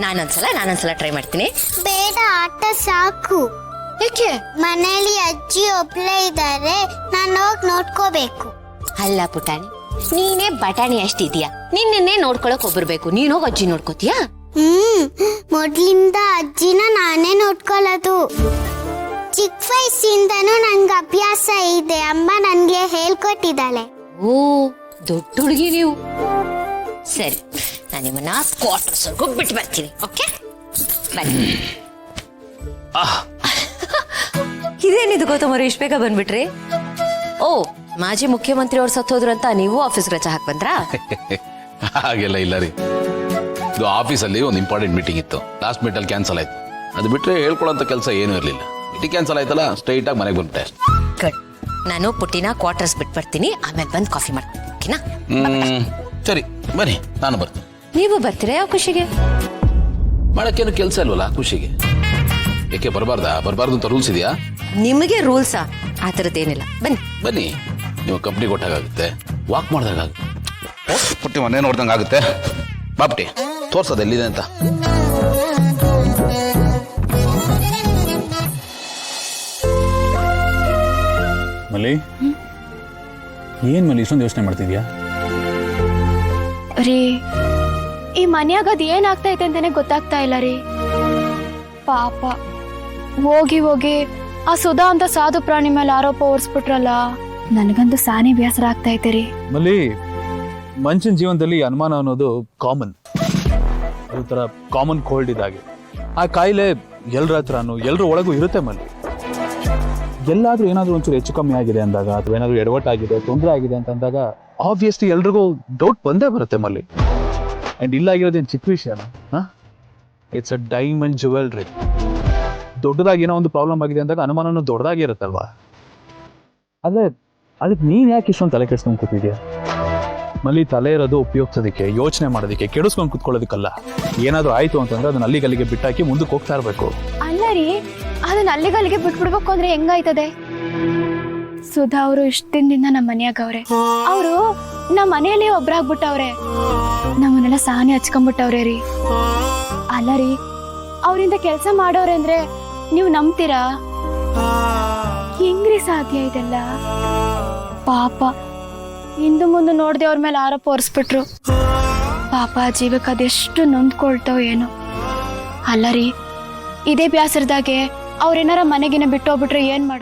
ನಾನೊಂದ್ಸಲ try ಮಾಡ್ತೀನಿ. ಬೇಡ, ಆಟ ಸಾಕು. ಯಾಕೆ? ಮನೇಲಿ ಅಜ್ಜಿ ಒಬ್ಳೇ ಇದ್ದಾರೆ, ನಾನು ಹೋಗಿ ನೋಡ್ಕೋಬೇಕು. ಅಲ್ಲ ಪುಟಾಣಿ, ನೀನೇ ಬಟಾಣಿ ಅಷ್ಟಿದ್ಯಾ, ನಿನ್ನೆ ನೋಡ್ಕೊಳಕ್ ಒಬ್ರು ಬೇಕು, ನೀನ್ ಹೋಗಿ ಅಜ್ಜಿ ನೋಡ್ಕೋತೀಯಾ? ಮೊದ್ಲಿಂದ ಅಜ್ಜಿನ ನಾನೇ ನೋಡ್ಕೊಳ್ಳೋದು. ಚಿಕ್ಕ ವಯಸ್ಸಿಂದನೂ ನಂಗೆ ಅಭ್ಯಾಸ ಇದೆ, ಅಮ್ಮ ನನ್ಗೆ ಹೇಳ್ಕೊಟ್ಟಿದ್ದಾಳೆ. ಓ, ದೊಡ್ಡ ಹುಡುಗಿ ನೀವು. ಸರಿ, ನಾನು ನಿಮ್ಮನ್ನ ಕ್ವಾರ್ಟರ್ಸ್ವರೆಗೂ ಬಿಟ್ಟು ಬರ್ತೀನಿ. ಓಕೆ, ಬನ್ನಿ. ಇದೇನಿದು ಗೌತಮರು, ಇಷ್ಟ ಬೇಗ ಬಂದ್ಬಿಟ್ರಿ? ಓ, ಮಾಜಿ ಮುಖ್ಯಮಂತ್ರಿ ಅವ್ರು ಸತ್ತೋದ್ರು ಅಂತ ನೀವು ಆಫೀಸ್ ರಜೆ ಹಾಕಿ ಬಂದ್ರಾ? ಹಾಗೆಲ್ಲ ಇಲ್ಲ ರೀ, ಇದು ಆಫೀಸಲ್ಲಿ ಒಂದು ಇಂಪಾರ್ಟೆಂಟ್ ಮೀಟಿಂಗ್ ಇತ್ತು, ಲಾಸ್ಟ್ ಮೀಟಲ್ಲಿ ಕ್ಯಾನ್ಸಲ್ ಆಯ್ತು. ಅದು ಬಿಟ್ಟರೆ ಹೇಳ್ಕೊಳ್ಳೋಂಥ ಕೆಲಸ ಏನೂ ಇರಲಿಲ್ಲ. ಮೀಟಿಂಗ್ ಕ್ಯಾನ್ಸಲ್ ಆಯ್ತಲ್ಲ, ಸ್ಟ್ರೈಟ್ ಆಗಿ ಮನೆಗೆ ಬಂದ್ಬಿಟ್ಟೆ. ಗುಡ್. ನಾನು ಪುಟ್ಟಿನ ಕ್ವಾರ್ಟರ್ಸ್ ಬಿಟ್ಟು ಬರ್ತೀನಿ, ಆಮೇಲೆ ಬಂದು ಕಾಫಿ ಮಾಡ್ತೀನಿ. ಓಕೆನಾ? ಸರಿ ಬನ್ನಿ, ನಾನು ಬರ್ತೀನಿ. ನೀವು ಬರ್ತೀರಾ? ಯಾವ ಖುಷಿಗೆ? ಮಾಡಕ್ಕೇನು ಕೆಲಸ ಇಲ್ವಲ್ಲ ಖುಷಿಗೆ. ಏಕೆ ಬರಬಾರ್ದು ಅಂತ ರೂಲ್ಸ್ ಇದೆಯಾ? ನಿಮಗೆ ರೂಲ್ಸಾ? ಆ ಥರದ್ದೇನಿಲ್ಲ. ಬನ್ನಿ ಬನ್ನಿ, ನೀವು ಕಂಪ್ನಿ ಕೊಟ್ಟಾಗುತ್ತೆ, ವಾಕ್ ಮಾಡ್ದಾಗುತ್ತೆ, ಪುಟ್ಟಿ ಮನೆ ನೋಡ್ದಂಗೆ ಆಗುತ್ತೆ. ಬಾಪುಟಿ ತೋರ್ಸೋದು ಎಲ್ಲಿದೆ ಅಂತ. ಮಲ್ಲಿ, ಏನ್ ಮಲ್ಲಿ ಇಷ್ಟೊಂದು ಯೋಚನೆ ಮಾಡ್ತಿದ್ಯಾ? ರೀ, ಈ ಮನ್ಯಾಗ ಅದ್ ಏನಾಗ್ತಾ ಐತೆ ಅಂತಾನೆ ಗೊತ್ತಾಗ್ತಾ ಇಲ್ಲ ರೀ. ಪಾಪ ಹೋಗಿ ಆ ಸುಧಾ ಅಂತ ಸಾಧು ಪ್ರಾಣಿ ಮೇಲೆ ಆರೋಪ ಹೊರಿಸ್ಬಿಟ್ರಲ್ಲ, ನನಗಂತೂ ಸಾನೇ ಬೇಸರ ಆಗ್ತಾ ಐತೆ ರೀ. ಮಲ್ಲಿ, ಮನುಷ್ಯನ ಜೀವನದಲ್ಲಿ ಅನುಮಾನ ಅನ್ನೋದು ಕಾಮನ್. ಒಂಥರ ಕಾಮನ್ ಕೋಲ್ಡ್ ಇದಾಗೆ. ಆ ಕಾಯಿಲೆ ಎಲ್ಲರ ಹತ್ರನೂ ಎಲ್ಲರ ಒಳಗೂ ಇರುತ್ತೆ ಮಲ್ಲಿ. ಎಲ್ಲಾದ್ರೂ ಏನಾದ್ರೂ ಒಂಚೂರು ಹೆಚ್ಚು ಕಮ್ಮಿ ಆಗಿದೆ ಅಂದಾಗ, ಅಥವಾ ಏನಾದ್ರೂ ಎಡವಟ್ಟಾಗಿದೆ, ತೊಂದರೆ ಆಗಿದೆ ಅಂತ ಅಂದಾಗ ಆಬ್ವಿಯಸ್ಲಿ ಎಲ್ರಿಗೂ ಡೌಟ್ ಬಂದೇ ಬರುತ್ತೆ ಮಲ್ಲಿ. ಅಂಡ್ ಇಲ್ಲ ಆಗಿರೋದೇನು ಚಿಕ್ಕ ವಿಷಯನ? It's a diamond jewellery. ದೊಡ್ಡದಾಗಿ ಏನೋ ಒಂದು ಪ್ರಾಬ್ಲಮ್ ಆಗಿದೆ ಅಂದಾಗ ಅನುಮಾನನೂ ದೊಡ್ಡದಾಗಿ ಇರುತ್ತಲ್ವಾ? ಆದ್ರೆ ಅದಕ್ಕೆ ನೀನ್ ಯಾಕೆ ಇಷ್ಟೊಂದು ತಲೆ ಕೆಡ್ಸ್ಕೊಂಡು ಕೂತಿದ್ಯಾ ಮಲ್ಲಿ? ತಲೆ ಇರೋದು ಉಪಯೋಗಿಸೋದಕ್ಕೆ, ಯೋಚನೆ ಮಾಡೋದಕ್ಕೆ, ಕೆಡಿಸ್ಕೊಂಡು ಕುತ್ಕೊಳ್ಳೋದಕ್ಕಲ್ಲ. ಏನಾದ್ರು ಆಯ್ತು ಅಂತಂದ್ರೆ ಅದನ್ನ ಅಲ್ಲಿಗಲ್ಲಿಗೆ ಬಿಟ್ಟಾಕಿ ಮುಂದಕ್ಕೆ ಹೋಗ್ತಾ ಇರ್ಬೇಕು. ಅಲ್ಲ ರೀ, ಅದನ್ನ ಅಲ್ಲಿಗಲ್ಲಿಗೆ ಬಿಟ್ಬಿಡ್ಬೇಕು ಅಂದ್ರೆ ಹೆಂಗಾಯ್ತದೆ? ಸುಧಾ ಅವರು ಇಷ್ಟ ದಿನದಿಂದ ನಮ್ಮ ಮನ್ಯಾಗ ಅವ್ರೆ, ಅವರು ನಮ್ಮ ಮನೆಯಲ್ಲಿ ಒಬ್ರಾಗ್ಬಿಟ್ಟವ್ರೆ, ನಮ್ಮನ್ನೆಲ್ಲ ಸಾನೆ ಹಚ್ಕೊಂಡ್ಬಿಟ್ಟವ್ರೆ ರೀ. ಅಲ್ಲ ರೀ, ಅವರಿಂದ ಕೆಲಸ ಮಾಡೋರೆ ಅಂದ್ರೆ ನೀವು ನಂಬ್ತೀರಾ? ಹೆಂಗ್ರಿ ಸಾಧ್ಯ ಇದೆಲ್ಲ? ಪಾಪ ಹಿಂದು ಮುಂದೆ ನೋಡ್ದೆ ಅವ್ರ ಮೇಲೆ ಆರೋಪ ಹೊರಿಸ್ಬಿಟ್ರು. ಪಾಪ ಜೀವಕ್ಕೆ ಅದೆಷ್ಟು ನೊಂದ್ಕೊಳ್ತೋ ಏನೋ. ಅಲ್ಲ ರೀ, ಇದೇ ಬ್ಯಾಸರದಾಗೆ ಅವ್ರೇನಾರ ಮನೆಗಿನ ಬಿಟ್ಟೋಗ್ಬಿಟ್ರೆ ಏನ್ ಮಾಡೋದು?